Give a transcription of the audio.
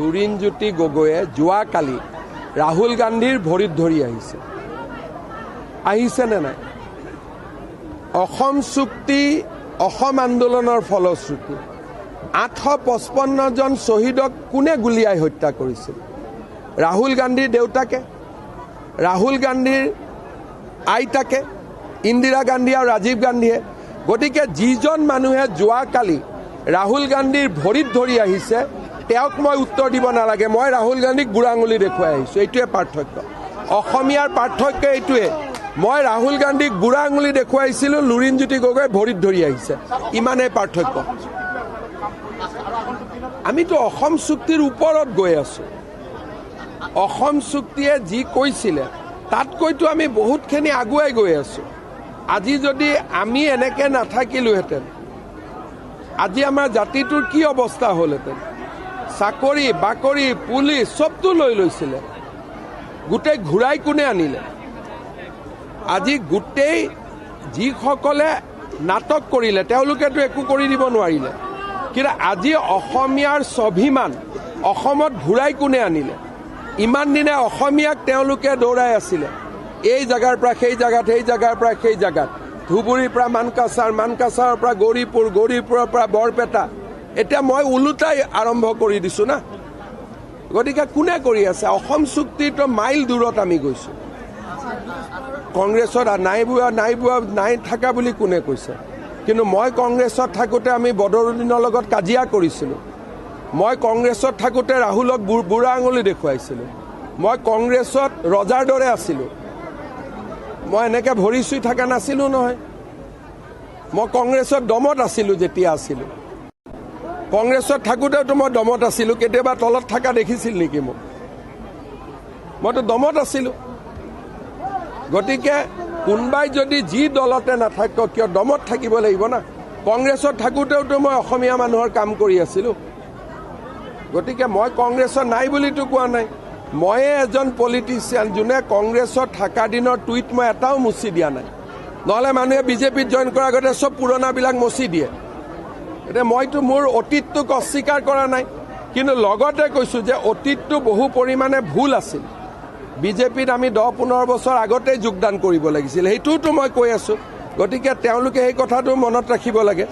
লুৰিণজ্যোতি গগৈয়ে যোৱাকালি ৰাহুল গান্ধীৰ ভৰিত ধৰি আহিছে নে নাই? অসম চুক্তি অসম আন্দোলনৰ ফলশ্ৰুতি 855 জন শ্বহীদক কোনে গুলিয়াই হত্যা কৰিছিল? ৰাহুল গান্ধীৰ দেউতাকে, ৰাহুল গান্ধীৰ আইতাকে, ইন্দিৰা গান্ধী আৰু ৰাজীৱ গান্ধীয়ে। গতিকে যিজন মানুহে যোৱাকালি ৰাহুল গান্ধীৰ ভৰিত ধৰি আহিছে তেওঁক মই উত্তৰ দিব নালাগে, মই ৰাহুল গান্ধীক বুঢ়া আঙুলি দেখুৱাই আহিছোঁ। এইটোৱে পাৰ্থক্য, অসমীয়াৰ পাৰ্থক্য এইটোৱে। মই ৰাহুল গান্ধীক বুঢ়া আঙুলি দেখুৱাইছিলোঁ, লুৰিণজ্যোতি গগৈ ভৰিত ধৰি আহিছে, ইমানেই পাৰ্থক্য। আমিতো অসম চুক্তিৰ ওপৰত গৈ আছোঁ। অসম চুক্তিয়ে যি কৈছিলে তাতকৈতো আমি বহুতখিনি আগুৱাই গৈ আছোঁ। আজি যদি আমি এনেকৈ নাথাকিলোহেঁতেন, আজি আমাৰ জাতিটোৰ কি অৱস্থা হ'লহেঁতেন? চাকৰি বাকৰি পুলিচ চবটো লৈ লৈছিলে, গোটেই ঘূৰাই কোনে আনিলে? আজি গোটেই যিসকলে নাটক কৰিলে তেওঁলোকেতো একো কৰি দিব নোৱাৰিলে, কিন্তু আজি অসমীয়াৰ স্বাভিমান অসমত ঘূৰাই কোনে আনিলে? ইমান দিনে অসমীয়াক তেওঁলোকে দৌৰাই আছিলে, এই জেগাৰ পৰা সেই জেগাত, সেই জেগাৰ পৰা সেই জেগাত, ধুবুৰীৰ পৰা মানকাছাৰ, মানকাছাৰৰ পৰা গৌৰীপুৰ, গৌৰীপুৰৰ পৰা বৰপেটা। এতিয়া মই ওলোটাই আৰম্ভ কৰি দিছোঁ না। গতিকে কোনে কৰি আছে? অসম চুক্তিটো মাইল দূৰত আমি গৈছোঁ। কংগ্ৰেছত নাই থকা বুলি কোনে কৈছে? কিন্তু মই কংগ্ৰেছত থাকোঁতে আমি বদৰুদ্দিনৰ লগত কাজিয়া কৰিছিলোঁ। মই কংগ্ৰেছত থাকোঁতে ৰাহুলক বুঢ়া আঙুলি দেখুৱাইছিলোঁ। মই কংগ্ৰেছত ৰজাৰ দৰে আছিলোঁ, মই এনেকৈ ভৰি চুই থকা নাছিলোঁ নহয়। মই কংগ্ৰেছত দমত আছিলোঁ, যেতিয়া আছিলোঁ কংগ্ৰেছত থাকোঁতেওতো মই দমত আছিলোঁ। কেতিয়াবা তলত থকা দেখিছিল নেকি মোক? মইতো দমত আছিলোঁ। গতিকে কোনোবাই যদি যি দলতে নাথাকক কিয় দমত থাকিব লাগিব না। কংগ্ৰেছত থাকোঁতেওতো মই অসমীয়া মানুহৰ কাম কৰি আছিলোঁ। গতিকে মই কংগ্ৰেছত নাই বুলিতো কোৱা নাই। ময়ে এজন পলিটিচিয়ান যোনে কংগ্ৰেছত থকা দিনৰ টুইট মই এটাও মুচি দিয়া নাই। নহ'লে মানুহে বিজেপিত জইন কৰাৰ আগতে চব পুৰণাবিলাক মচি দিয়ে। এতিয়া মইতো মোৰ অতীতটোক অস্বীকাৰ কৰা নাই, কিন্তু লগতে কৈছোঁ যে অতীতটো বহু পৰিমাণে ভুল আছিল। বিজেপিত আমি 10-15 বছৰ আগতেই যোগদান কৰিব লাগিছিল, সেইটোতো মই কৈ আছোঁ। গতিকে তেওঁলোকে সেই কথাটো মনত ৰাখিব লাগে।